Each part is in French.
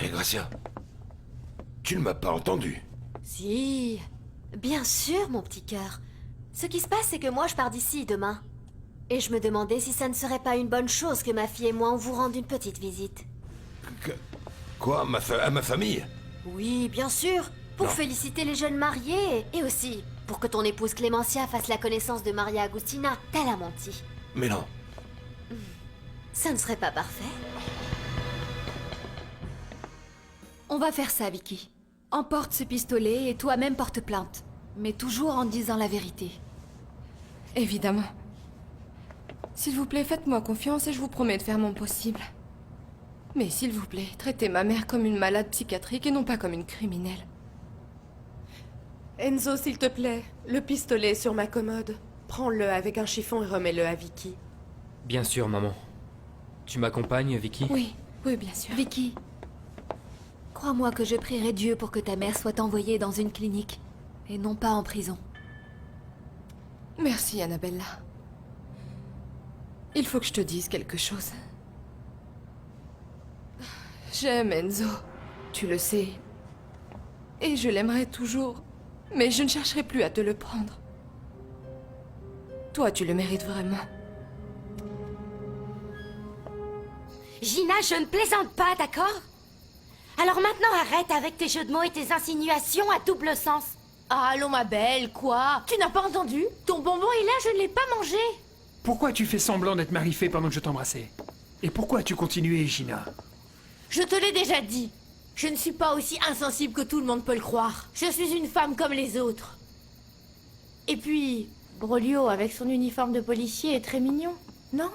Maria Gracia, tu ne m'as pas entendu. Si, bien sûr, mon petit cœur. Ce qui se passe, c'est que moi, je pars d'ici demain. Et je me demandais si ça ne serait pas une bonne chose que ma fille et moi, on vous rende une petite visite. Quoi, à ma famille? Oui, bien sûr. Pour Non. féliciter les jeunes mariés. Et aussi, pour que ton épouse Clémentia fasse la connaissance de Maria Agustina, Talamonti. Mais non. Ça ne serait pas parfait? On va faire ça, Vicky. Emporte ce pistolet et toi-même porte plainte. Mais toujours en disant la vérité. Évidemment. S'il vous plaît, faites-moi confiance et je vous promets de faire mon possible. Mais s'il vous plaît, traitez ma mère comme une malade psychiatrique et non pas comme une criminelle. Enzo, s'il te plaît, le pistolet est sur ma commode. Prends-le avec un chiffon et remets-le à Vicky. Bien sûr, maman. Tu m'accompagnes, Vicky? Oui, oui, bien sûr. Vicky, crois-moi que je prierai Dieu pour que ta mère soit envoyée dans une clinique et non pas en prison. Merci, Annabella. Il faut que je te dise quelque chose. J'aime Enzo, tu le sais. Et je l'aimerai toujours, mais je ne chercherai plus à te le prendre. Toi, tu le mérites vraiment. Gina, je ne plaisante pas, d'accord? Alors maintenant, arrête avec tes jeux de mots et tes insinuations à double sens. Ah, allons ma belle, quoi? Tu n'as pas entendu? Ton bonbon est là, je ne l'ai pas mangé. Pourquoi tu fais semblant d'être Marifé pendant que je t'embrassais? Et pourquoi tu continuais, Gina? Je te l'ai déjà dit. Je ne suis pas aussi insensible que tout le monde peut le croire. Je suis une femme comme les autres. Et puis, Broglio avec son uniforme de policier est très mignon, non?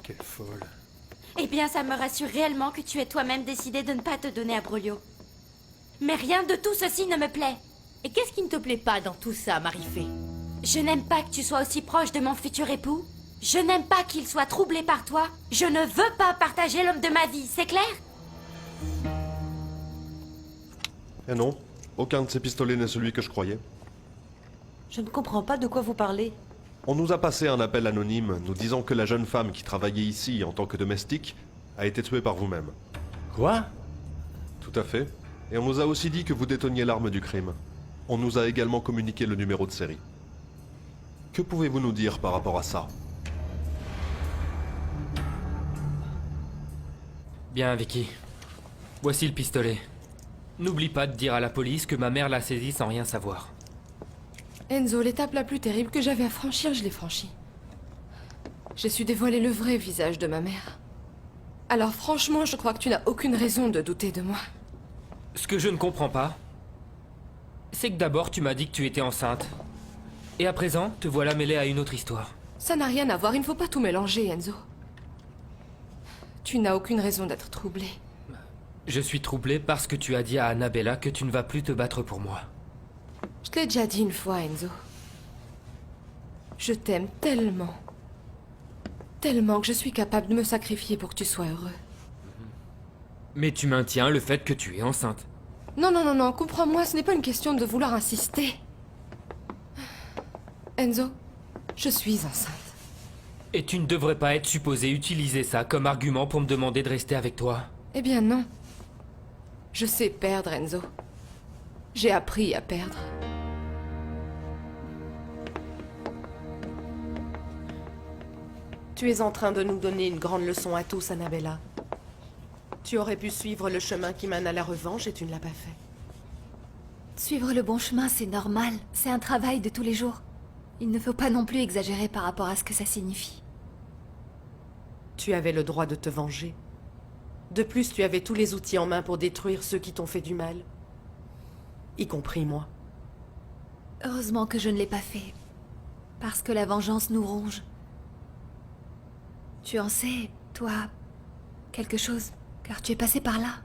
Quelle folle. Eh bien, ça me rassure réellement que tu aies toi-même décidé de ne pas te donner à Broglio. Mais rien de tout ceci ne me plaît. Et qu'est-ce qui ne te plaît pas dans tout ça, Marifé? Je n'aime pas que tu sois aussi proche de mon futur époux. Je n'aime pas qu'il soit troublé par toi. Je ne veux pas partager l'homme de ma vie, c'est clair? Eh non, aucun de ces pistolets n'est celui que je croyais. Je ne comprends pas de quoi vous parlez. On nous a passé un appel anonyme nous disant que la jeune femme qui travaillait ici en tant que domestique a été tuée par vous-même. Quoi? Tout à fait. Et on nous a aussi dit que vous déteniez l'arme du crime. On nous a également communiqué le numéro de série. Que pouvez-vous nous dire par rapport à ça? Bien, Vicky. Voici le pistolet. N'oublie pas de dire à la police que ma mère l'a saisi sans rien savoir. Enzo, l'étape la plus terrible que j'avais à franchir, je l'ai franchie. J'ai su dévoiler le vrai visage de ma mère. Alors franchement, je crois que tu n'as aucune raison de douter de moi. Ce que je ne comprends pas, c'est que d'abord tu m'as dit que tu étais enceinte. Et à présent, te voilà mêlée à une autre histoire. Ça n'a rien à voir, il ne faut pas tout mélanger, Enzo. Tu n'as aucune raison d'être troublé. Je suis troublé parce que tu as dit à Annabella que tu ne vas plus te battre pour moi. Je te l'ai déjà dit une fois, Enzo. Je t'aime tellement. Tellement que je suis capable de me sacrifier pour que tu sois heureux. Mais tu maintiens le fait que tu es enceinte. Non, non, non, non, comprends-moi, ce n'est pas une question de vouloir insister. Enzo, je suis enceinte. Et tu ne devrais pas être supposé utiliser ça comme argument pour me demander de rester avec toi. Eh bien non. Je sais perdre, Enzo. J'ai appris à perdre. Tu es en train de nous donner une grande leçon à tous, Annabella. Tu aurais pu suivre le chemin qui mène à la revanche et tu ne l'as pas fait. Suivre le bon chemin, c'est normal. C'est un travail de tous les jours. Il ne faut pas non plus exagérer par rapport à ce que ça signifie. Tu avais le droit de te venger. De plus, tu avais tous les outils en main pour détruire ceux qui t'ont fait du mal. Y compris moi. Heureusement que je ne l'ai pas fait. Parce que la vengeance nous ronge. Tu en sais, toi, quelque chose, car tu es passé par là.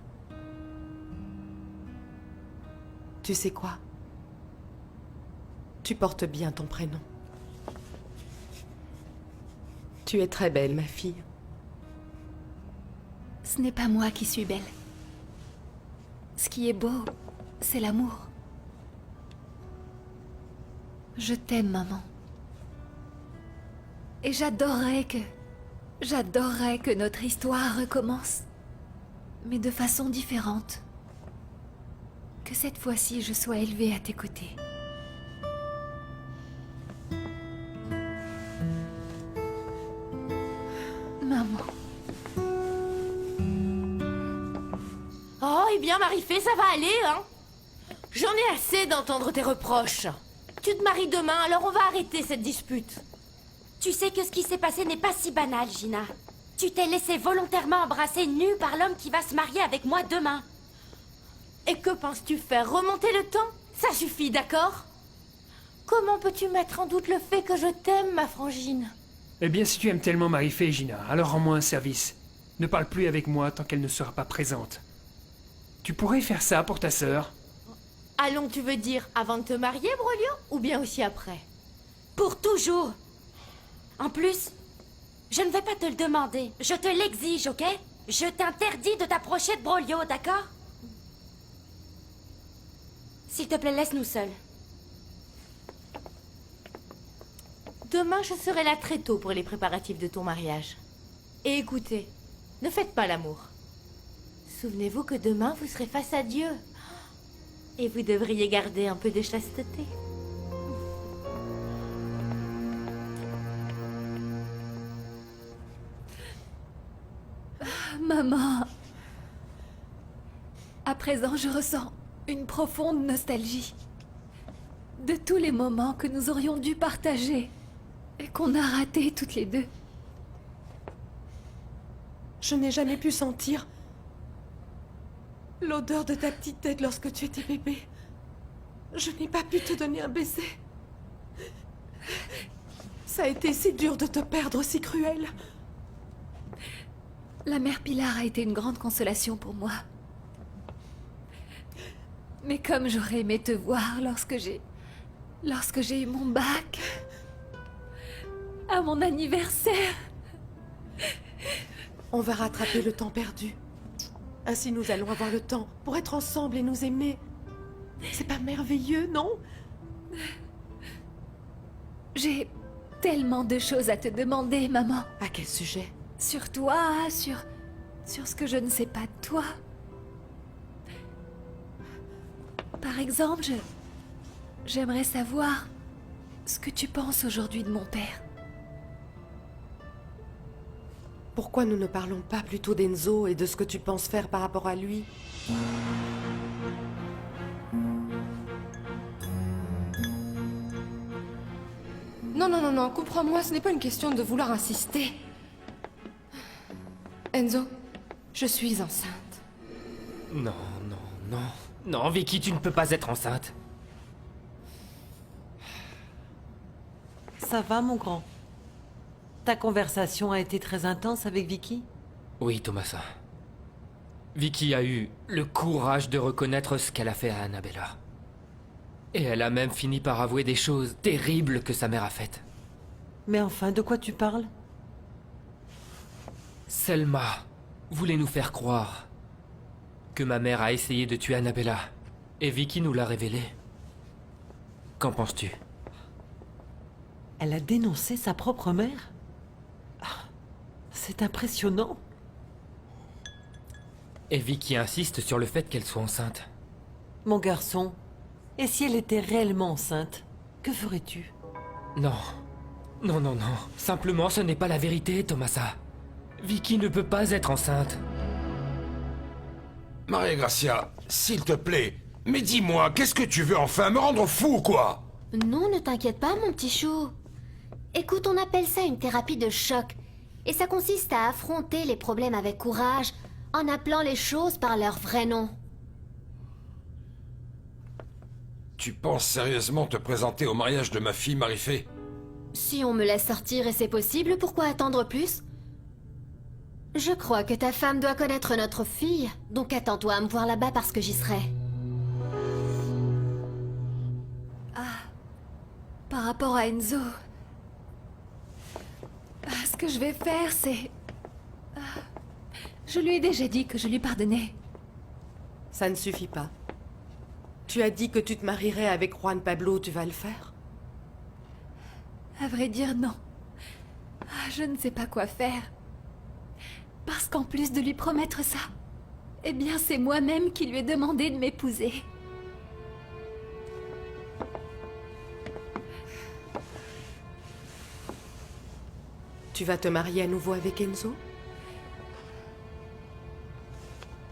Tu sais quoi? Tu portes bien ton prénom. Tu es très belle, ma fille. Ce n'est pas moi qui suis belle. Ce qui est beau, c'est l'amour. Je t'aime, maman. Et j'adorerais que notre histoire recommence. mais de façon différente. Que cette fois-ci, je sois élevée à tes côtés. Maman. Oh, eh bien, Marie-Fée, ça va aller, hein? J'en ai assez d'entendre tes reproches. Tu te maries demain, alors on va arrêter cette dispute. Tu sais que ce qui s'est passé n'est pas si banal, Gina. Tu t'es laissé volontairement embrasser nue par l'homme qui va se marier avec moi demain. Et que penses-tu faire? Remonter le temps? Ça suffit, d'accord? Comment peux-tu mettre en doute le fait que je t'aime, ma frangine? Eh bien, si tu aimes tellement Marie-Fée, Gina, alors rends-moi un service. Ne parle plus avec moi tant qu'elle ne sera pas présente. Tu pourrais faire ça pour ta sœur? Allons, tu veux dire avant de te marier, Brolio? Ou bien aussi après? Pour toujours. En plus, je ne vais pas te le demander. Je te l'exige, ok? Je t'interdis de t'approcher de Brolio, d'accord? S'il te plaît, laisse-nous seuls. Demain, je serai là très tôt pour les préparatifs de ton mariage. Et écoutez, ne faites pas l'amour. Souvenez-vous que demain, vous serez face à Dieu. Et vous devriez garder un peu de chasteté. Maman. À présent, je ressens une profonde nostalgie. De tous les moments que nous aurions dû partager et qu'on a ratés toutes les deux. Je n'ai jamais pu sentir l'odeur de ta petite tête lorsque tu étais bébé. Je n'ai pas pu te donner un baiser. Ça a été si dur de te perdre, si cruel. La mère Pilar a été une grande consolation pour moi. Mais comme j'aurais aimé te voir lorsque j'ai eu mon bac, à mon anniversaire. On va rattraper le temps perdu. Ainsi nous allons avoir le temps pour être ensemble et nous aimer. C'est pas merveilleux, non? J'ai tellement de choses à te demander, maman. À quel sujet? Sur toi, sur ce que je ne sais pas de toi. Par exemple, j'aimerais savoir ce que tu penses aujourd'hui de mon père. Pourquoi nous ne parlons pas plutôt d'Enzo et de ce que tu penses faire par rapport à lui? Non, comprends-moi, ce n'est pas une question de vouloir insister. Enzo, je suis enceinte. Non, non, Vicky, tu ne peux pas être enceinte. Ça va, mon grand? Ta conversation a été très intense avec Vicky? Oui, Thomasa. Vicky a eu le courage de reconnaître ce qu'elle a fait à Annabella. Et elle a même fini par avouer des choses terribles que sa mère a faites. Mais enfin, de quoi tu parles? Selma voulait nous faire croire que ma mère a essayé de tuer Annabella. Et Vicky nous l'a révélé. Qu'en penses-tu? Elle a dénoncé sa propre mère? Ah, c'est impressionnant. Et Vicky insiste sur le fait qu'elle soit enceinte. Mon garçon, et si elle était réellement enceinte, que ferais-tu? Non. Simplement, ce n'est pas la vérité, Thomasa. Vicky ne peut pas être enceinte. Maria Gracia, s'il te plaît, mais dis-moi, qu'est-ce que tu veux enfin? Me rendre fou, quoi? Non, ne t'inquiète pas, mon petit chou. Écoute, on appelle ça une thérapie de choc. Et ça consiste à affronter les problèmes avec courage, en appelant les choses par leur vrai nom. Tu penses sérieusement te présenter au mariage de ma fille, Marie-Fée? Si on me laisse sortir et c'est possible, pourquoi attendre plus? Je crois que ta femme doit connaître notre fille, donc attends-toi à me voir là-bas parce que j'y serai. Par rapport à Enzo... ce que je vais faire, c'est... je lui ai déjà dit que je lui pardonnais. Ça ne suffit pas. Tu as dit que tu te marierais avec Juan Pablo, tu vas le faire? À vrai dire, non. Je ne sais pas quoi faire. Parce qu'en plus de lui promettre ça, Eh bien, c'est moi-même qui lui ai demandé de m'épouser. Tu vas te marier à nouveau avec Enzo?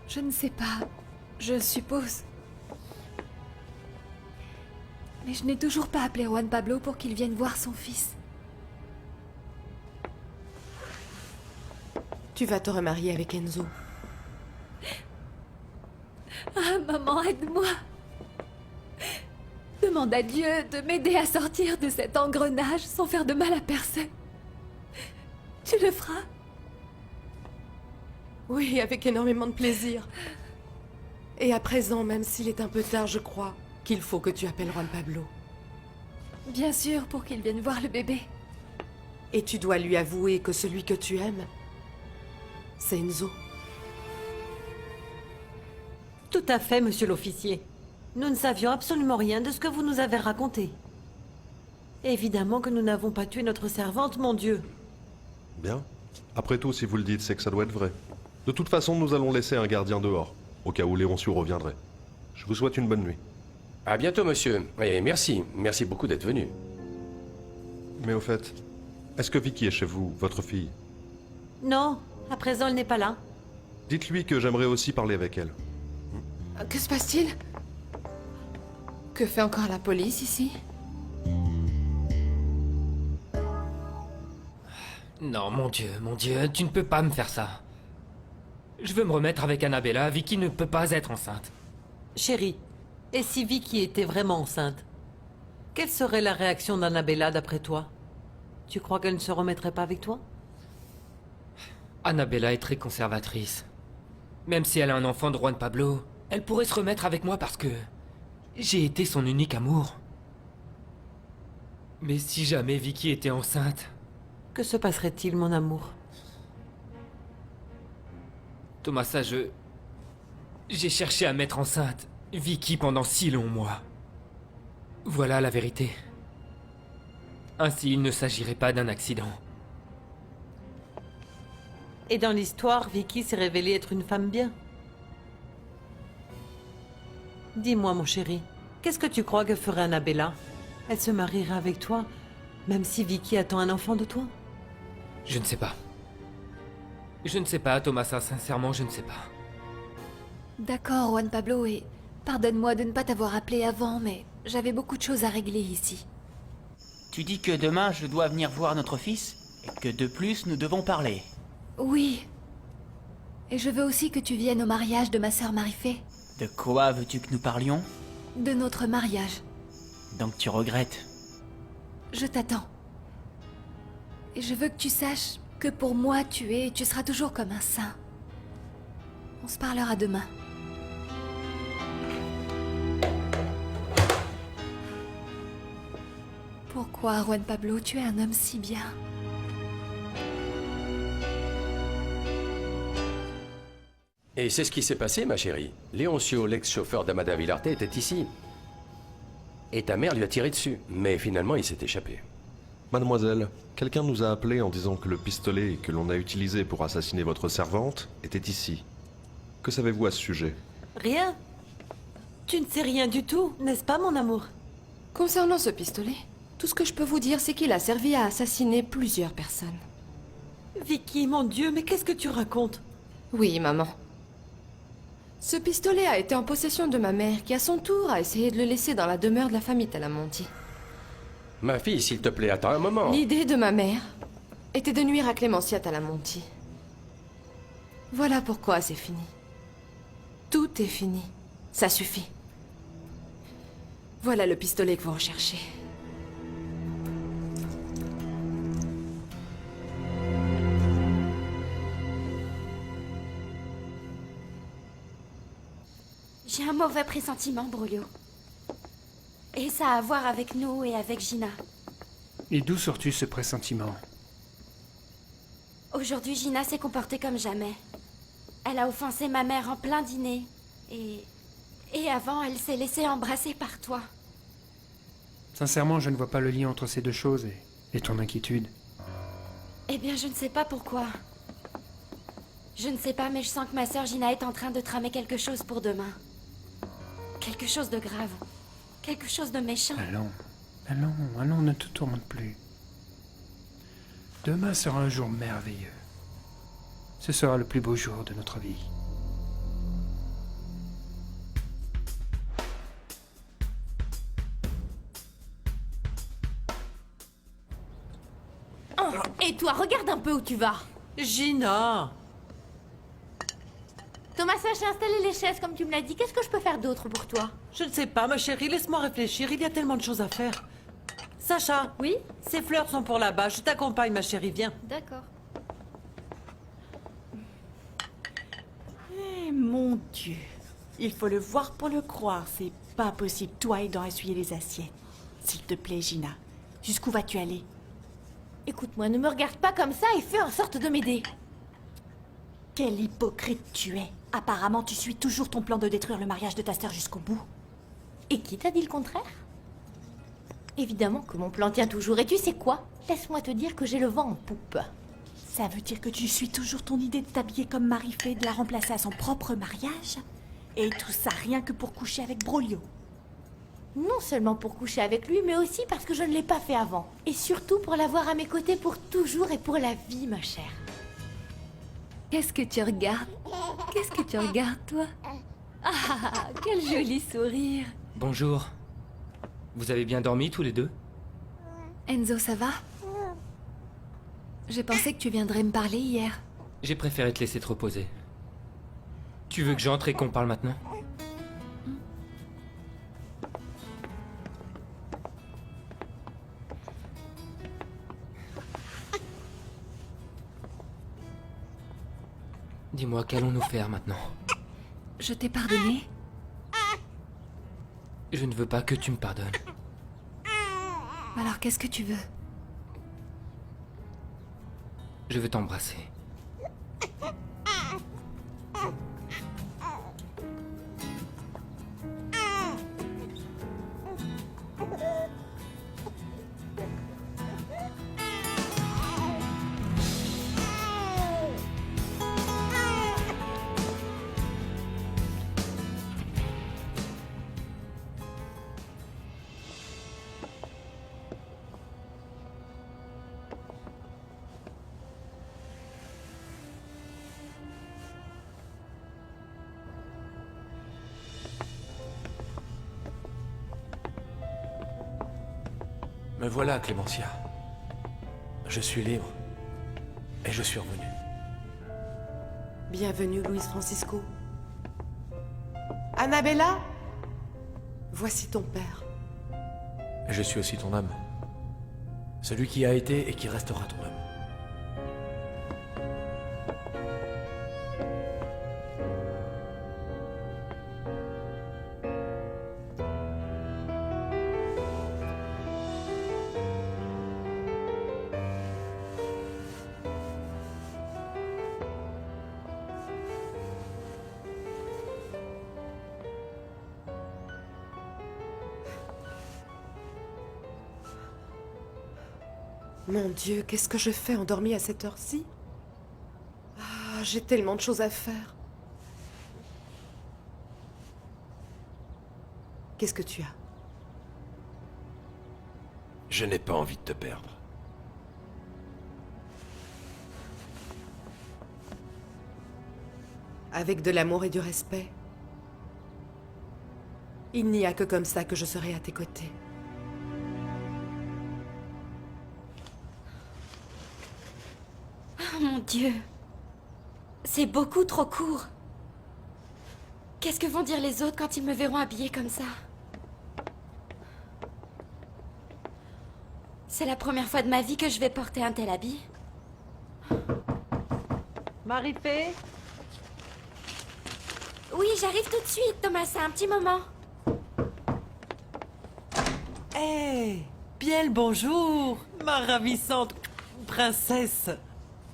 Je ne sais pas. Je suppose. Mais je n'ai toujours pas appelé Juan Pablo pour qu'il vienne voir son fils. Tu vas te remarier avec Enzo. Ah, maman, aide-moi. Demande à Dieu de m'aider à sortir de cet engrenage sans faire de mal à personne. Tu le feras? Oui, avec énormément de plaisir. Et à présent, même s'il est un peu tard, je crois qu'il faut que tu appelles Juan Pablo. Bien sûr, pour qu'il vienne voir le bébé. Et tu dois lui avouer que celui que tu aimes, c'est Enzo. Tout à fait, monsieur l'officier. Nous ne savions absolument rien de ce que vous nous avez raconté. Évidemment que nous n'avons pas tué notre servante, mon Dieu. Bien. Après tout, si vous le dites, c'est que ça doit être vrai. De toute façon, nous allons laisser un gardien dehors, au cas où Léoncio reviendrait. Je vous souhaite une bonne nuit. À bientôt, monsieur. Et merci. Merci beaucoup d'être venu. Mais au fait, est-ce que Vicky est chez vous, votre fille? Non, à présent elle n'est pas là. Dites-lui que j'aimerais aussi parler avec elle. Que se passe-t-il? Que fait encore la police ici? Non, mon Dieu, tu ne peux pas me faire ça. Je veux me remettre avec Annabella, Vicky ne peut pas être enceinte. Chérie, et si Vicky était vraiment enceinte? Quelle serait la réaction d'Annabella d'après toi? Tu crois qu'elle ne se remettrait pas avec toi? Annabella est très conservatrice. Même si elle a un enfant de Juan Pablo, elle pourrait se remettre avec moi parce que j'ai été son unique amour. Mais si jamais Vicky était enceinte... Que se passerait-il, mon amour? Tomasa, j'ai cherché à mettre enceinte Vicky pendant si longs mois. Voilà la vérité. Ainsi, il ne s'agirait pas d'un accident. Et dans l'histoire, Vicky s'est révélée être une femme bien. Dis-moi, mon chéri, qu'est-ce que tu crois que ferait Annabella? Elle se marierait avec toi, même si Vicky attend un enfant de toi? Je ne sais pas. Je ne sais pas, Tomasa, sincèrement, je ne sais pas. D'accord, Juan Pablo, et pardonne-moi de ne pas t'avoir appelé avant, mais j'avais beaucoup de choses à régler ici. Tu dis que demain je dois venir voir notre fils et que de plus nous devons parler. Oui. Et je veux aussi que tu viennes au mariage de ma sœur Marifé. De quoi veux-tu que nous parlions? De notre mariage. Donc tu regrettes? Je t'attends. Et je veux que tu saches que pour moi tu seras toujours comme un saint. On se parlera demain. Pourquoi, Juan Pablo, tu es un homme si bien? Et c'est ce qui s'est passé, ma chérie. Léoncio, l'ex-chauffeur d'Amada Villarte, était ici. Et ta mère lui a tiré dessus. Mais finalement, il s'est échappé. Mademoiselle, quelqu'un nous a appelé en disant que le pistolet que l'on a utilisé pour assassiner votre servante était ici. Que savez-vous à ce sujet? Rien. Tu ne sais rien du tout, n'est-ce pas, mon amour? Concernant ce pistolet, tout ce que je peux vous dire, c'est qu'il a servi à assassiner plusieurs personnes. Vicky, mon Dieu, mais qu'est-ce que tu racontes? Oui, maman. Ce pistolet a été en possession de ma mère, qui à son tour a essayé de le laisser dans la demeure de la famille Talamonti. Ma fille, s'il te plaît, attends un moment. L'idée de ma mère était de nuire à Clémencia Talamonti. Voilà pourquoi c'est fini. Tout est fini. Ça suffit. Voilà le pistolet que vous recherchez. J'ai un mauvais pressentiment, Brolio. Et ça a à voir avec nous et avec Gina. Et d'où sors-tu ce pressentiment? Aujourd'hui, Gina s'est comportée comme jamais. Elle a offensé ma mère en plein dîner. Et avant, elle s'est laissée embrasser par toi. Sincèrement, je ne vois pas le lien entre ces deux choses et ton inquiétude. Eh bien, je ne sais pas pourquoi. Je ne sais pas, mais je sens que ma sœur Gina est en train de tramer quelque chose pour demain. Quelque chose de grave. Quelque chose de méchant. Allons, ne te tourmente plus. Demain sera un jour merveilleux. Ce sera le plus beau jour de notre vie. Oh, et toi, regarde un peu où tu vas. Gina! Thomas, j'ai installé les chaises comme tu me l'as dit. Qu'est-ce que je peux faire d'autre pour toi? Je ne sais pas, ma chérie, laisse-moi réfléchir, il y a tellement de choses à faire. Sacha! Oui? Ces fleurs sont pour là-bas, je t'accompagne, ma chérie, viens. D'accord. Eh, mon Dieu. Il faut le voir pour le croire. C'est pas possible, toi, aidant à essuyer les assiettes. S'il te plaît, Gina. Jusqu'où vas-tu aller? Écoute-moi, ne me regarde pas comme ça et fais en sorte de m'aider. Quel hypocrite tu es. Apparemment, tu suis toujours ton plan de détruire le mariage de ta sœur jusqu'au bout. Et qui t'a dit le contraire? Évidemment que mon plan tient toujours. Et tu sais quoi? Laisse-moi te dire que j'ai le vent en poupe. Ça veut dire que tu suis toujours ton idée de t'habiller comme Marie-Fée et de la remplacer à son propre mariage? Et tout ça rien que pour coucher avec Brolio? Non seulement pour coucher avec lui, mais aussi parce que je ne l'ai pas fait avant. Et surtout pour l'avoir à mes côtés pour toujours et pour la vie, ma chère. Qu'est-ce que tu regardes? Qu'est-ce que tu regardes, toi? Ah, quel joli sourire! Bonjour. Vous avez bien dormi tous les deux? Enzo, ça va? Je pensais que tu viendrais me parler hier. J'ai préféré te laisser te reposer. Tu veux que j'entre et qu'on parle maintenant? Dis-moi, qu'allons-nous faire maintenant? Je t'ai pardonné? Je ne veux pas que tu me pardonnes. Alors qu'est-ce que tu veux? Je veux t'embrasser. Me voilà, Clémentia. Je suis libre. Et je suis revenu. Bienvenue, Luis Francisco. Annabella? Voici ton père. Je suis aussi ton âme. Celui qui a été et qui restera ton âme. Mon Dieu, qu'est-ce que je fais endormie à cette heure-ci? Ah, j'ai tellement de choses à faire. Qu'est-ce que tu as? Je n'ai pas envie de te perdre. Avec de l'amour et du respect. Il n'y a que comme ça que je serai à tes côtés. Oh mon Dieu. C'est beaucoup trop court. Qu'est-ce que vont dire les autres quand ils me verront habillée comme ça? C'est la première fois de ma vie que je vais porter un tel habit. Marie-Fée? Oui, j'arrive tout de suite, Thomas, un petit moment. Hé, bien le bonjour, ma ravissante princesse.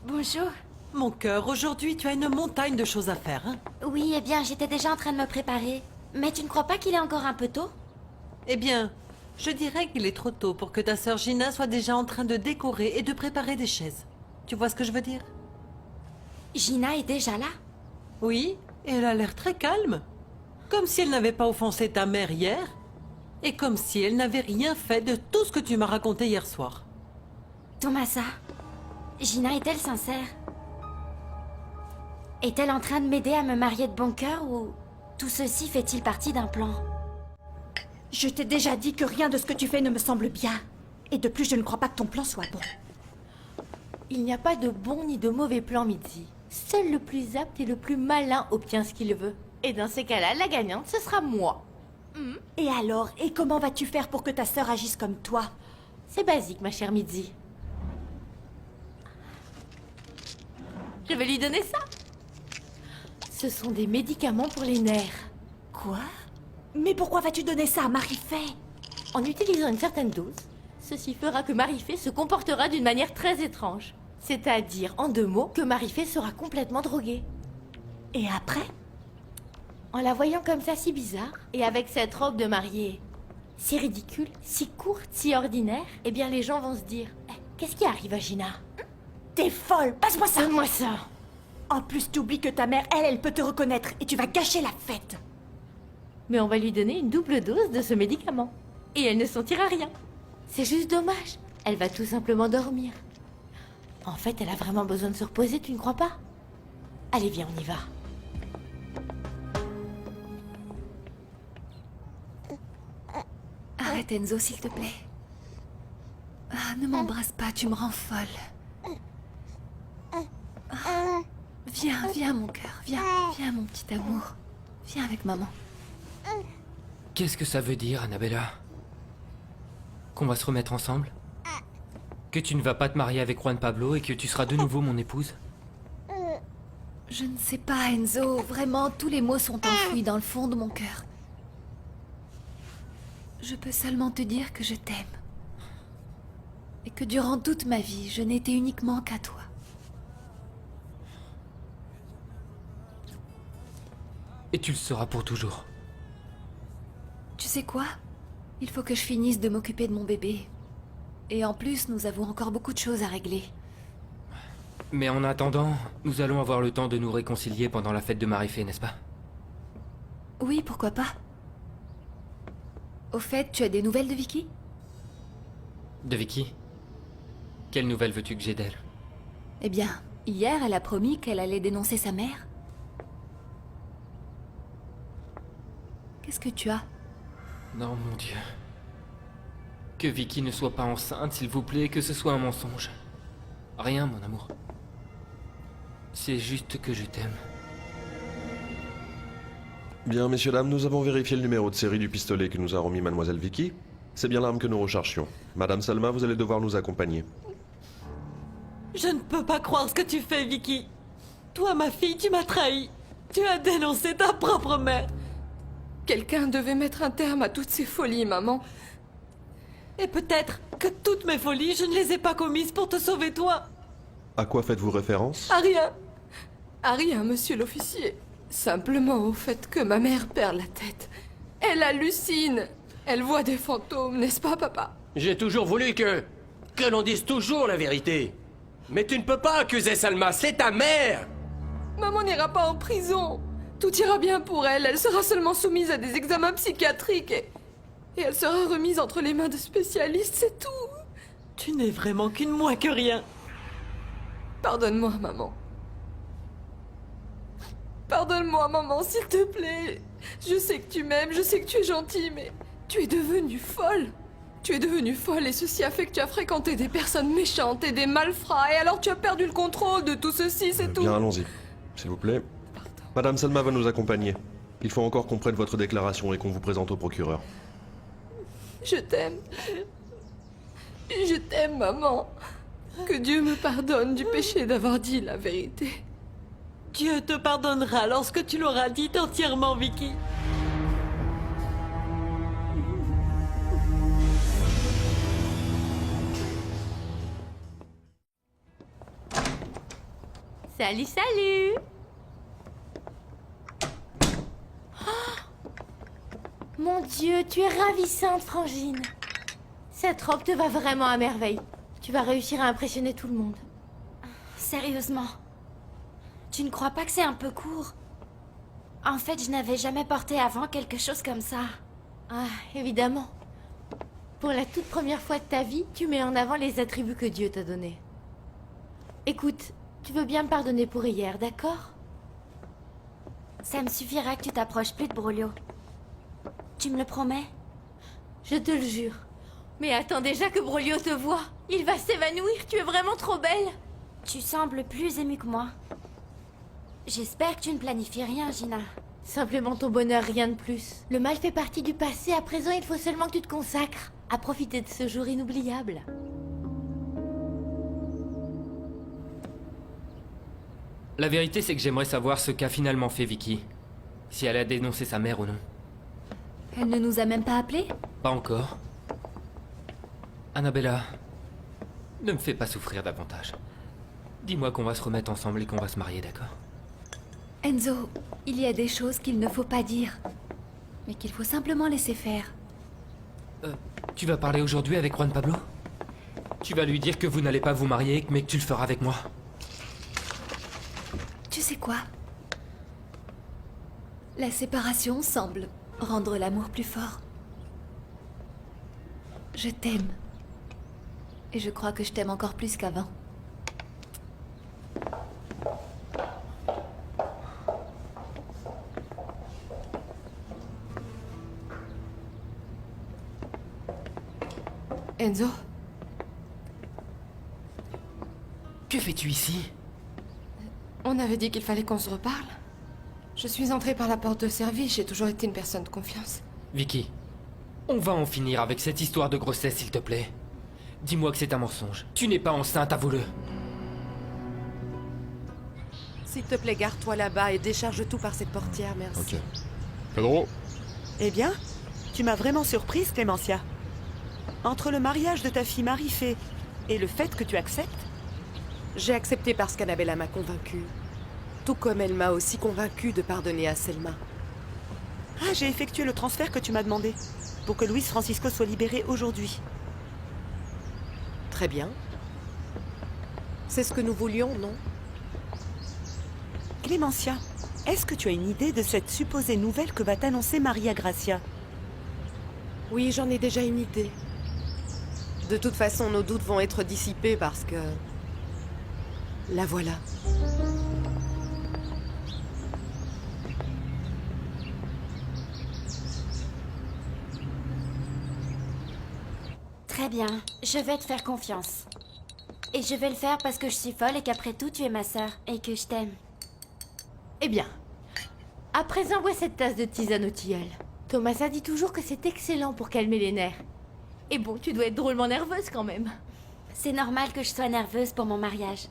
Bonjour. Mon cœur, aujourd'hui, tu as une montagne de choses à faire, hein? Oui, eh bien, j'étais déjà en train de me préparer. Mais tu ne crois pas qu'il est encore un peu tôt? Eh bien, je dirais qu'il est trop tôt pour que ta sœur Gina soit déjà en train de décorer et de préparer des chaises. Tu vois ce que je veux dire? Gina est déjà là? Oui, et elle a l'air très calme. Comme si elle n'avait pas offensé ta mère hier. Et comme si elle n'avait rien fait de tout ce que tu m'as raconté hier soir. Tomasa, Gina est-elle sincère? Est-elle en train de m'aider à me marier de bon cœur ou tout ceci fait-il partie d'un plan? Je t'ai déjà dit que rien de ce que tu fais ne me semble bien. Et de plus, je ne crois pas que ton plan soit bon. Il n'y a pas de bon ni de mauvais plan, Mitzi. Seul le plus apte et le plus malin obtient ce qu'il veut. Et dans ces cas-là, la gagnante, ce sera moi. Et alors, et comment vas-tu faire pour que ta sœur agisse comme toi? C'est basique, ma chère Mitzi. Je vais lui donner ça. Ce sont des médicaments pour les nerfs. Quoi? Mais pourquoi vas-tu donner ça à Marie-Fay? En utilisant une certaine dose, ceci fera que Marie-Fay se comportera d'une manière très étrange. C'est-à-dire, en 2 mots, que Marie-Fay sera complètement droguée. Et après? En la voyant comme ça si bizarre, et avec cette robe de mariée si ridicule, si courte, si ordinaire, eh bien les gens vont se dire qu'est-ce qui arrive à Gina? T'es folle! Passe-moi ça! Donne-moi ça! En plus, t'oublies que ta mère, elle peut te reconnaître et tu vas gâcher la fête. Mais on va lui donner une double dose de ce médicament. Et elle ne sentira rien. C'est juste dommage. Elle va tout simplement dormir. En fait, elle a vraiment besoin de se reposer, tu ne crois pas? Allez, viens, on y va. Arrête, Enzo, s'il te plaît. Ah, ne m'embrasse pas, tu me rends folle. Ah, viens, mon cœur, viens, mon petit amour. Viens avec maman. Qu'est-ce que ça veut dire, Annabella? Qu'on va se remettre ensemble? Que tu ne vas pas te marier avec Juan Pablo et que tu seras de nouveau mon épouse? Je ne sais pas, Enzo. Vraiment, tous les mots sont enfouis dans le fond de mon cœur. Je peux seulement te dire que je t'aime. Et que durant toute ma vie, je n'étais uniquement qu'à toi. Et tu le seras pour toujours. Tu sais quoi? Il faut que je finisse de m'occuper de mon bébé. Et en plus, nous avons encore beaucoup de choses à régler. Mais en attendant, nous allons avoir le temps de nous réconcilier pendant la fête de Marie-Fay, n'est-ce pas? Oui, pourquoi pas? Au fait, tu as des nouvelles de Vicky? De Vicky? Quelles nouvelles veux-tu que j'ai d'elle? Eh bien, hier, elle a promis qu'elle allait dénoncer sa mère. Qu'est-ce que tu as? Non, mon Dieu. Que Vicky ne soit pas enceinte, s'il vous plaît, que ce soit un mensonge. Rien, mon amour. C'est juste que je t'aime. Bien, messieurs, dames, nous avons vérifié le numéro de série du pistolet que nous a remis Mademoiselle Vicky. C'est bien l'arme que nous recherchions. Madame Salma, vous allez devoir nous accompagner. Je ne peux pas croire ce que tu fais, Vicky. Toi, ma fille, tu m'as trahi. Tu as dénoncé ta propre mère. Quelqu'un devait mettre un terme à toutes ces folies, maman. Et peut-être que toutes mes folies, je ne les ai pas commises pour te sauver, toi. À quoi faites-vous référence? À rien. À rien, monsieur l'officier. Simplement au fait que ma mère perd la tête. Elle hallucine. Elle voit des fantômes, n'est-ce pas, papa? J'ai toujours voulu que l'on dise toujours la vérité. Mais tu ne peux pas accuser Salma, c'est ta mère! Maman n'ira pas en prison. Tout ira bien pour elle. Elle sera seulement soumise à des examens psychiatriques et elle sera remise entre les mains de spécialistes, c'est tout. Tu n'es vraiment qu'une moins que rien. Pardonne-moi, maman. Pardonne-moi, maman, s'il te plaît. Je sais que tu m'aimes, je sais que tu es gentille, mais tu es devenue folle. Tu es devenue folle et ceci a fait que tu as fréquenté des personnes méchantes et des malfrats. Et alors tu as perdu le contrôle de tout ceci, c'est tout. Bien, allons-y. S'il vous plaît. Madame Salma va nous accompagner. Il faut encore qu'on prenne votre déclaration et qu'on vous présente au procureur. Je t'aime. Je t'aime, maman. Que Dieu me pardonne du péché d'avoir dit la vérité. Dieu te pardonnera lorsque tu l'auras dit entièrement, Vicky. Salut, salut! Oh, mon Dieu, tu es ravissante, Frangine. Cette robe te va vraiment à merveille. Tu vas réussir à impressionner tout le monde. Sérieusement, Tu ne crois pas que c'est un peu court? En fait, je n'avais jamais porté avant quelque chose comme ça. Ah, évidemment. Pour la toute première fois de ta vie, tu mets en avant les attributs que Dieu t'a donnés. Écoute, tu veux bien me pardonner pour hier, d'accord? Ça me suffira que tu t'approches plus de Brolio. Tu me le promets? Je te le jure. Mais attends déjà que Brolio te voie. Il va s'évanouir, tu es vraiment trop belle. Tu sembles plus émue que moi. J'espère que tu ne planifies rien, Gina. Simplement ton bonheur, rien de plus. Le mal fait partie du passé, à présent il faut seulement que tu te consacres à profiter de ce jour inoubliable. La vérité, c'est que j'aimerais savoir ce qu'a finalement fait Vicky. Si elle a dénoncé sa mère ou non. Elle ne nous a même pas appelés? Pas encore. Annabella, ne me fais pas souffrir davantage. Dis-moi qu'on va se remettre ensemble et qu'on va se marier, d'accord? Enzo, il y a des choses qu'il ne faut pas dire, mais qu'il faut simplement laisser faire. Tu vas parler aujourd'hui avec Juan Pablo? Tu vas lui dire que vous n'allez pas vous marier, mais que tu le feras avec moi? Tu sais quoi? La séparation semble rendre l'amour plus fort. Je t'aime. Et je crois que je t'aime encore plus qu'avant. Enzo? Que fais-tu ici? On avait dit qu'il fallait qu'on se reparle. Je suis entrée par la porte de service, j'ai toujours été une personne de confiance. Vicky, on va en finir avec cette histoire de grossesse, s'il te plaît. Dis-moi que c'est un mensonge. Tu n'es pas enceinte, avoue-le. S'il te plaît, garde-toi là-bas et décharge tout par cette portière, merci. Ok. Pedro? Eh bien, tu m'as vraiment surprise, Clémentia. Entre le mariage de ta fille Marie-Fée et le fait que tu acceptes, J'ai accepté parce qu'Annabella m'a convaincue. Tout comme elle m'a aussi convaincue de pardonner à Selma. ah, j'ai effectué le transfert que tu m'as demandé pour que Luis Francisco soit libéré aujourd'hui. Très bien. C'est ce que nous voulions, non? Clémentia, est-ce que tu as une idée de cette supposée nouvelle que va t'annoncer Maria Gracia? Oui, j'en ai déjà une idée. De toute façon, nos doutes vont être dissipés parce que... La voilà. Très bien, je vais te faire confiance. Et je vais le faire parce que je suis folle et qu'après tout, tu es ma sœur et que je t'aime. Eh bien, à présent, bois cette tasse de tisane au tilleul. Thomasa dit toujours que c'est excellent pour calmer les nerfs. Et bon, tu dois être drôlement nerveuse quand même. C'est normal que je sois nerveuse pour mon mariage.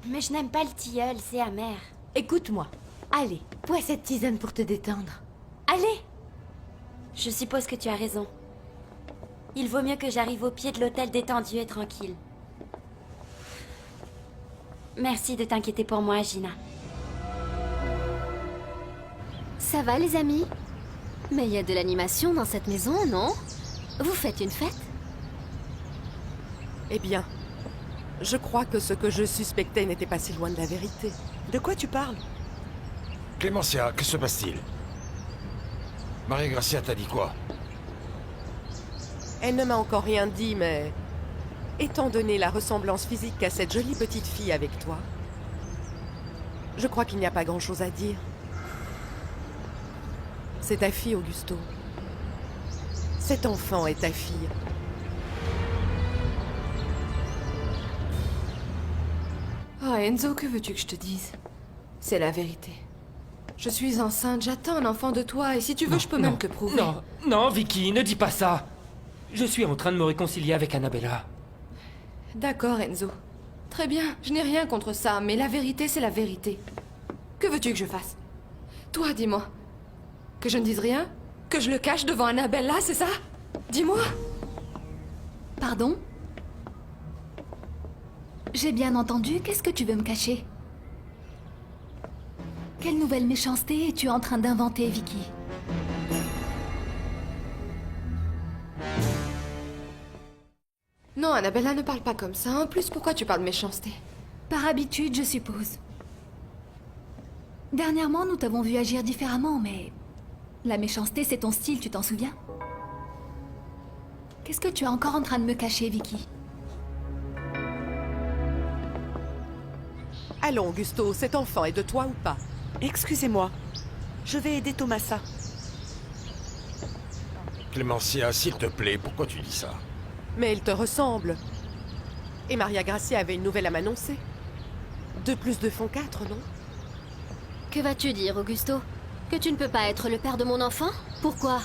Mais je n'aime pas le tilleul, c'est amer. Écoute-moi. Allez, bois cette tisane pour te détendre. Allez! Je suppose que tu as raison. Il vaut mieux que j'arrive au pied de l'hôtel détendu et tranquille. Merci de t'inquiéter pour moi, Gina. Ça va, les amis? Mais il y a de l'animation dans cette maison, non? Vous faites une fête? Eh bien, je crois que ce que je suspectais n'était pas si loin de la vérité. De quoi tu parles? Clémentia, que se passe-t-il? Maria Gracia t'a dit quoi? Elle ne m'a encore rien dit, mais... Étant donné la ressemblance physique qu'a cette jolie petite fille avec toi, je crois qu'il n'y a pas grand-chose à dire. C'est ta fille, Augusto. Cet enfant est ta fille. Oh Enzo, que veux-tu que je te dise? C'est la vérité. Je suis enceinte, j'attends un enfant de toi, et si tu veux, je peux même te prouver. Non, non, Vicky, ne dis pas ça. Je suis en train de me réconcilier avec Annabella. D'accord, Enzo. Très bien, je n'ai rien contre ça, mais la vérité, c'est la vérité. Que veux-tu que je fasse? Toi, dis-moi. Que je ne dise rien? Que je le cache devant Annabella, c'est ça? Dis-moi. Pardon? J'ai bien entendu, qu'est-ce que tu veux me cacher? Quelle nouvelle méchanceté es-tu en train d'inventer, Vicky? Non, Annabella, ne parle pas comme ça. En plus, pourquoi tu parles de méchanceté? Par habitude, je suppose. Dernièrement, nous t'avons vu agir différemment, mais... La méchanceté, c'est ton style, tu t'en souviens? Qu'est-ce que tu es encore en train de me cacher, Vicky? Allons, Augusto, cet enfant est de toi ou pas? Excusez-moi. Je vais aider Thomasa. Clémentia, s'il te plaît, pourquoi tu dis ça? Mais elle te ressemble. Et Maria Gracia avait une nouvelle à m'annoncer. 2 + 2 font 4, non? Que vas-tu dire, Augusto? Que tu ne peux pas être le père de mon enfant? Pourquoi?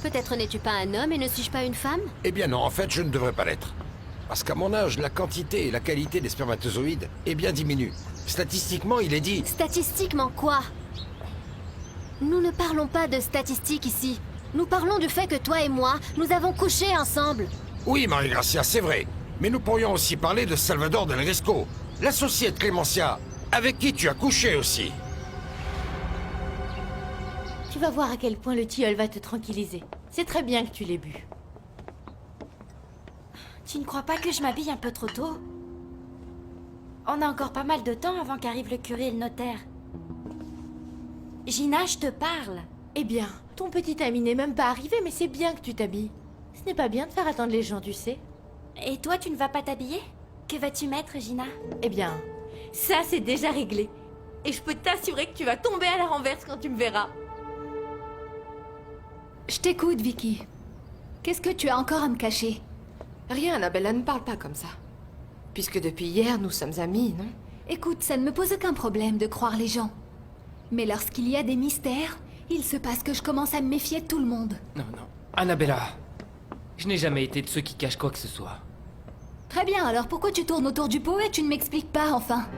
Peut-être n'es-tu pas un homme et ne suis-je pas une femme? Eh bien non, en fait, je ne devrais pas l'être. Parce qu'à mon âge, la quantité et la qualité des spermatozoïdes est bien diminue. Statistiquement, il est dit... Statistiquement quoi? Nous ne parlons pas de statistiques ici. Nous parlons du fait que toi et moi, nous avons couché ensemble. Oui, Marie-Gracia, c'est vrai. Mais nous pourrions aussi parler de Salvador Del Risco, l'associé de Clémentia, avec qui tu as couché aussi. Tu vas voir à quel point le tilleul va te tranquilliser. C'est très bien que tu l'aies bu. Tu ne crois pas que je m'habille un peu trop tôt? On a encore pas mal de temps avant qu'arrive le curé et le notaire. Gina, je te parle. Eh bien, ton petit ami n'est même pas arrivé, mais c'est bien que tu t'habilles. Ce n'est pas bien de faire attendre les gens, tu sais. Et toi, tu ne vas pas t'habiller? Que vas-tu mettre, Gina? Eh bien, ça c'est déjà réglé. Et je peux t'assurer que tu vas tomber à la renverse quand tu me verras. Je t'écoute, Vicky. Qu'est-ce que tu as encore à me cacher? Rien, Annabella, ne parle pas comme ça. Puisque depuis hier, nous sommes amis, non? Écoute, ça ne me pose aucun problème de croire les gens. Mais lorsqu'il y a des mystères, il se passe que je commence à me méfier de tout le monde. Non, non. Annabella, je n'ai jamais été de ceux qui cachent quoi que ce soit. Très bien, alors pourquoi tu tournes autour du pot et tu ne m'expliques pas, enfin?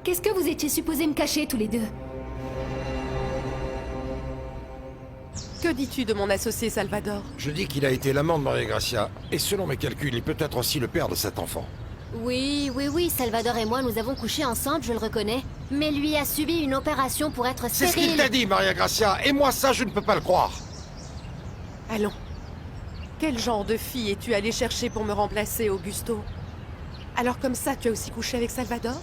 Qu'est-ce que vous étiez supposés me cacher tous les deux? Que dis-tu de mon associé Salvador? Je dis qu'il a été l'amant de Marie-Gracia, et selon mes calculs, il peut être aussi le père de cet enfant. Oui, Salvador et moi, nous avons couché ensemble, je le reconnais. Mais lui a subi une opération pour être C'est stérile. ce qu'il t'a dit, Maria-Gracia, et moi ça, je ne peux pas le croire. Allons. Quel genre de fille es-tu allé chercher pour me remplacer, Augusto? Alors comme ça, tu as aussi couché avec Salvador?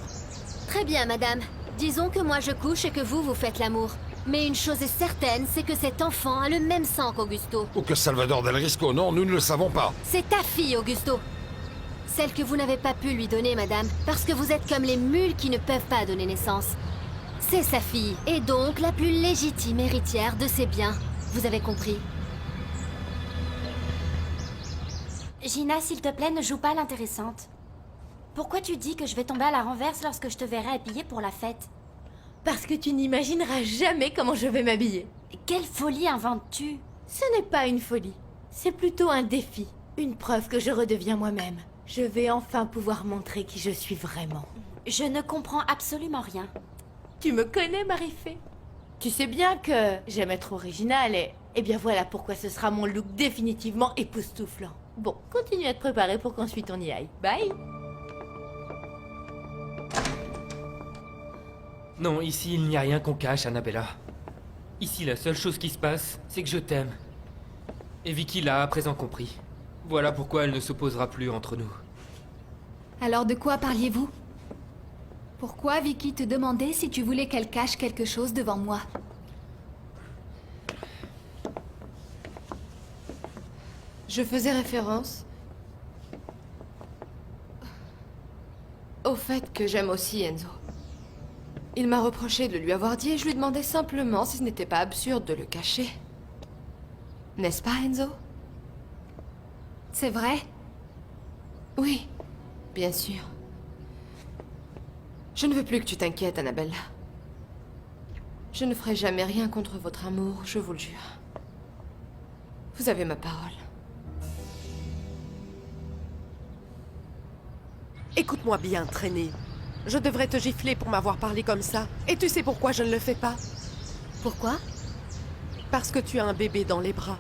Très bien, madame. Disons que moi je couche et que vous faites l'amour. Mais une chose est certaine, c'est que cet enfant a le même sang qu'Augusto. Ou que Salvador Del Risco, non, nous ne le savons pas. C'est ta fille, Augusto. Celle que vous n'avez pas pu lui donner, madame, parce que vous êtes comme les mules qui ne peuvent pas donner naissance. C'est sa fille, et donc la plus légitime héritière de ses biens. Vous avez compris? Gina, s'il te plaît, ne joue pas l'intéressante. Pourquoi tu dis que je vais tomber à la renverse lorsque je te verrai habillée pour la fête? Parce que tu n'imagineras jamais comment je vais m'habiller. Quelle folie inventes-tu? Ce n'est pas une folie. C'est plutôt un défi. Une preuve que je redeviens moi-même. Je vais enfin pouvoir montrer qui je suis vraiment. Je ne comprends absolument rien. Tu me connais, Marie-Fée? Tu sais bien que j'aime être originale et... Eh bien voilà pourquoi ce sera mon look définitivement époustouflant. Bon, continue à te préparer pour qu'ensuite on y aille. Bye! Non, ici, il n'y a rien qu'on cache, Annabella. Ici, la seule chose qui se passe, c'est que je t'aime. Et Vicky l'a à présent compris. Voilà pourquoi elle ne s'opposera plus entre nous. Alors de quoi parliez-vous? Pourquoi Vicky te demandait si tu voulais qu'elle cache quelque chose devant moi? Je faisais référence au fait que j'aime aussi Enzo. Il m'a reproché de le lui avoir dit et je lui demandais simplement si ce n'était pas absurde de le cacher. N'est-ce pas, Enzo? C'est vrai? Oui, bien sûr. Je ne veux plus que tu t'inquiètes, Annabella. Je ne ferai jamais rien contre votre amour, je vous le jure. Vous avez ma parole. Écoute-moi bien, traînée. Je devrais te gifler pour m'avoir parlé comme ça. Et tu sais pourquoi je ne le fais pas? Pourquoi? Parce que tu as un bébé dans les bras.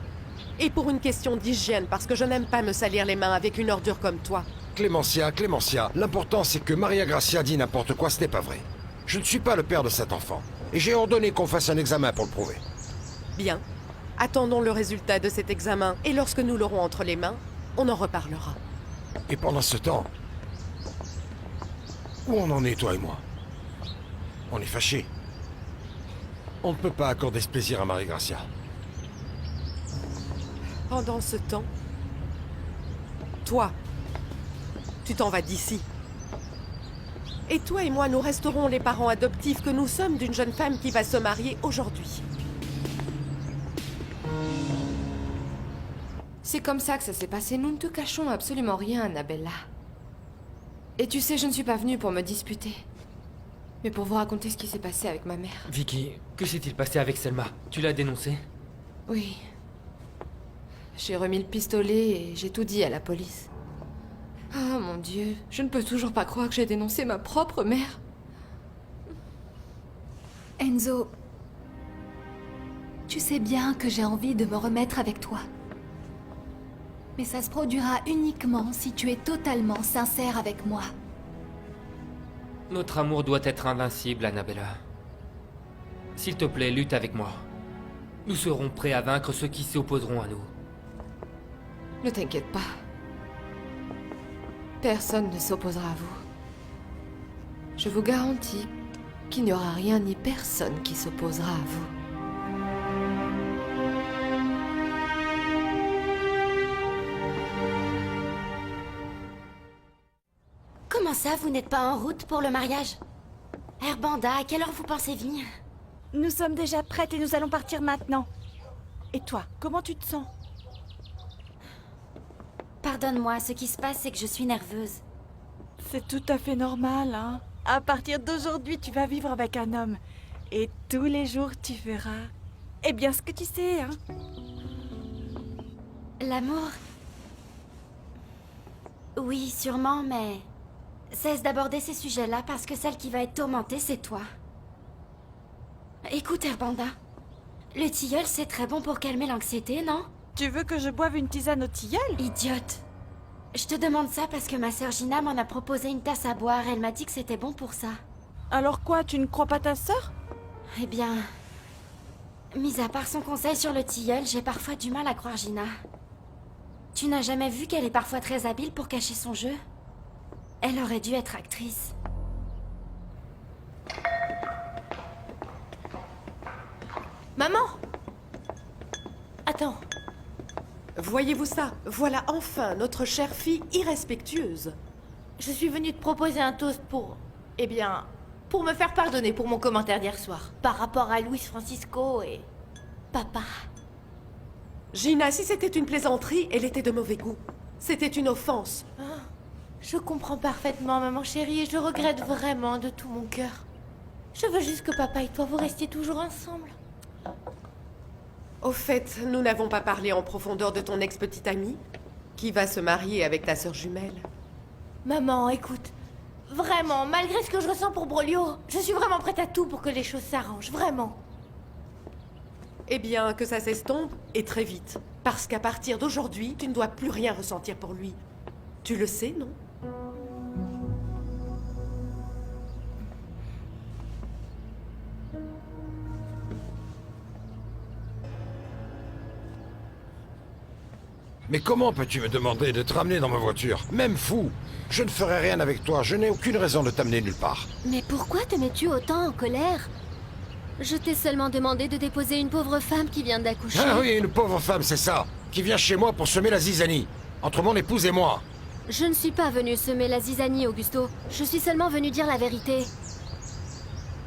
Et pour une question d'hygiène, parce que je n'aime pas me salir les mains avec une ordure comme toi. Clémentia, l'important c'est que Maria Gracia dit n'importe quoi, ce n'est pas vrai. Je ne suis pas le père de cet enfant. Et j'ai ordonné qu'on fasse un examen pour le prouver. Bien. Attendons le résultat de cet examen, et lorsque nous l'aurons entre les mains, on en reparlera. Et pendant ce temps... Où on en est, toi et moi? On est fâchés. On ne peut pas accorder ce plaisir à Marie Gracia. Pendant ce temps, toi, tu t'en vas d'ici. Et toi et moi, nous resterons les parents adoptifs que nous sommes d'une jeune femme qui va se marier aujourd'hui. C'est comme ça que ça s'est passé. Nous ne te cachons absolument rien, Annabella. Et tu sais, je ne suis pas venue pour me disputer, mais pour vous raconter ce qui s'est passé avec ma mère. Vicky, que s'est-il passé avec Selma? Tu l'as dénoncée? Oui. J'ai remis le pistolet et j'ai tout dit à la police. Ah mon Dieu, je ne peux toujours pas croire que j'ai dénoncé ma propre mère. Enzo, tu sais bien que j'ai envie de me remettre avec toi. Mais ça se produira uniquement si tu es totalement sincère avec moi. Notre amour doit être invincible, Annabella. S'il te plaît, lutte avec moi. Nous serons prêts à vaincre ceux qui s'opposeront à nous. Ne t'inquiète pas. Personne ne s'opposera à vous. Je vous garantis qu'il n'y aura rien ni personne qui s'opposera à vous. Comment ça, vous n'êtes pas en route pour le mariage? Herbanda, à quelle heure vous pensez venir? Nous sommes déjà prêtes et nous allons partir maintenant. Et toi, comment tu te sens? Pardonne-moi, ce qui se passe, c'est que je suis nerveuse. C'est tout à fait normal, hein. À partir d'aujourd'hui, tu vas vivre avec un homme. Et tous les jours, tu feras... Eh bien, ce que tu sais, hein. L'amour? Oui, sûrement, mais... Cesse d'aborder ces sujets-là parce que celle qui va être tourmentée, c'est toi. Écoute, Herbanda. Le tilleul, c'est très bon pour calmer l'anxiété, non? Tu veux que je boive une tisane au tilleul? Idiote. Je te demande ça parce que ma sœur Gina m'en a proposé une tasse à boire. Elle m'a dit que c'était bon pour ça. Alors quoi, tu ne crois pas ta sœur? Eh bien... Mis à part son conseil sur le tilleul, j'ai parfois du mal à croire Gina. Tu n'as jamais vu qu'elle est parfois très habile pour cacher son jeu? Elle aurait dû être actrice. Maman! Attends. Voyez-vous ça? Voilà enfin notre chère fille irrespectueuse. Je suis venue te proposer un toast pour... Eh bien... Pour me faire pardonner pour mon commentaire d'hier soir. Par rapport à Luis Francisco et... Papa. Gina, si c'était une plaisanterie, elle était de mauvais goût. C'était une offense. Ah, je comprends parfaitement, maman chérie, et je regrette vraiment de tout mon cœur. Je veux juste que papa et toi, vous restiez toujours ensemble. Au fait, nous n'avons pas parlé en profondeur de ton ex-petite amie, qui va se marier avec ta sœur jumelle. Maman, écoute. Vraiment, malgré ce que je ressens pour Brolio, je suis vraiment prête à tout pour que les choses s'arrangent, vraiment. Eh bien, que ça s'estompe, et très vite. Parce qu'à partir d'aujourd'hui, tu ne dois plus rien ressentir pour lui. Tu le sais, non? Mais comment peux-tu me demander de te ramener dans ma voiture? Même fou! Je ne ferai rien avec toi, je n'ai aucune raison de t'amener nulle part. Mais pourquoi te mets-tu autant en colère? Je t'ai seulement demandé de déposer une pauvre femme qui vient d'accoucher. Ah oui, une pauvre femme, c'est ça! Qui vient chez moi pour semer la zizanie. Entre mon épouse et moi. Je ne suis pas venue semer la zizanie, Augusto. Je suis seulement venue dire la vérité.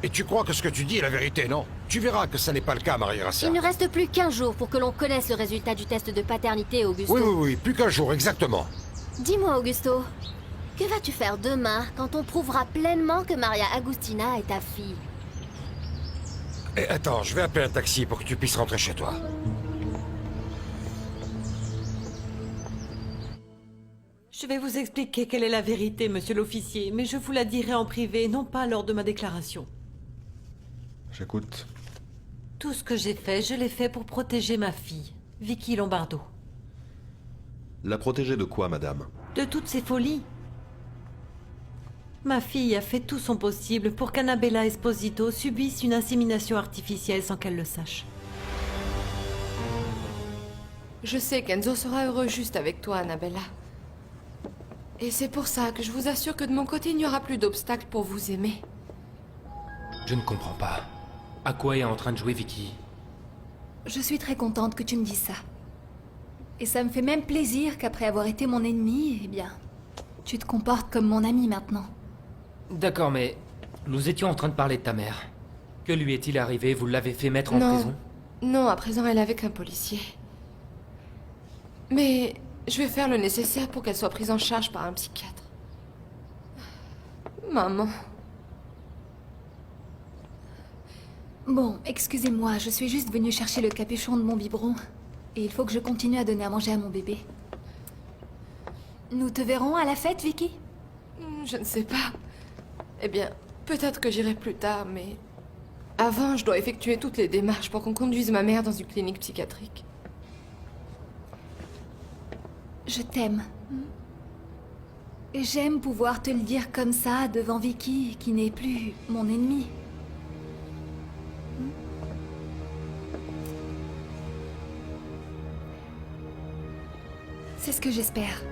Et tu crois que ce que tu dis est la vérité, non? Tu verras que ça n'est pas le cas, Maria Gracia. Il ne reste plus qu'1 jour pour que l'on connaisse le résultat du test de paternité, Augusto. Oui, plus qu'un jour, exactement. Dis-moi, Augusto, que vas-tu faire demain quand on prouvera pleinement que Maria Agustina est ta fille? Eh, attends, je vais appeler un taxi pour que tu puisses rentrer chez toi. Je vais vous expliquer quelle est la vérité, monsieur l'officier, mais je vous la dirai en privé, non pas lors de ma déclaration. J'écoute. Tout ce que j'ai fait, je l'ai fait pour protéger ma fille, Vicky Lombardo. La protéger de quoi, madame? De toutes ces folies. Ma fille a fait tout son possible pour qu'Annabella Esposito subisse une insémination artificielle sans qu'elle le sache. Je sais qu'Enzo sera heureux juste avec toi, Annabella. Et c'est pour ça que je vous assure que de mon côté, il n'y aura plus d'obstacles pour vous aimer. Je ne comprends pas. À quoi est en train de jouer Vicky? Je suis très contente que tu me dises ça. Et ça me fait même plaisir qu'après avoir été mon ennemi, eh bien, tu te comportes comme mon ami maintenant. D'accord, mais nous étions en train de parler de ta mère. Que lui est-il arrivé? Vous l'avez fait mettre en prison? Non, à présent elle est avec un policier. Mais je vais faire le nécessaire pour qu'elle soit prise en charge par un psychiatre. Maman. Bon, excusez-moi, je suis juste venue chercher le capuchon de mon biberon. Et il faut que je continue à donner à manger à mon bébé. Nous te verrons à la fête, Vicky? Je ne sais pas. Eh bien, peut-être que j'irai plus tard, mais... Avant, je dois effectuer toutes les démarches pour qu'on conduise ma mère dans une clinique psychiatrique. Je t'aime. Et j'aime pouvoir te le dire comme ça devant Vicky, qui n'est plus mon ennemi. C'est ce que j'espère.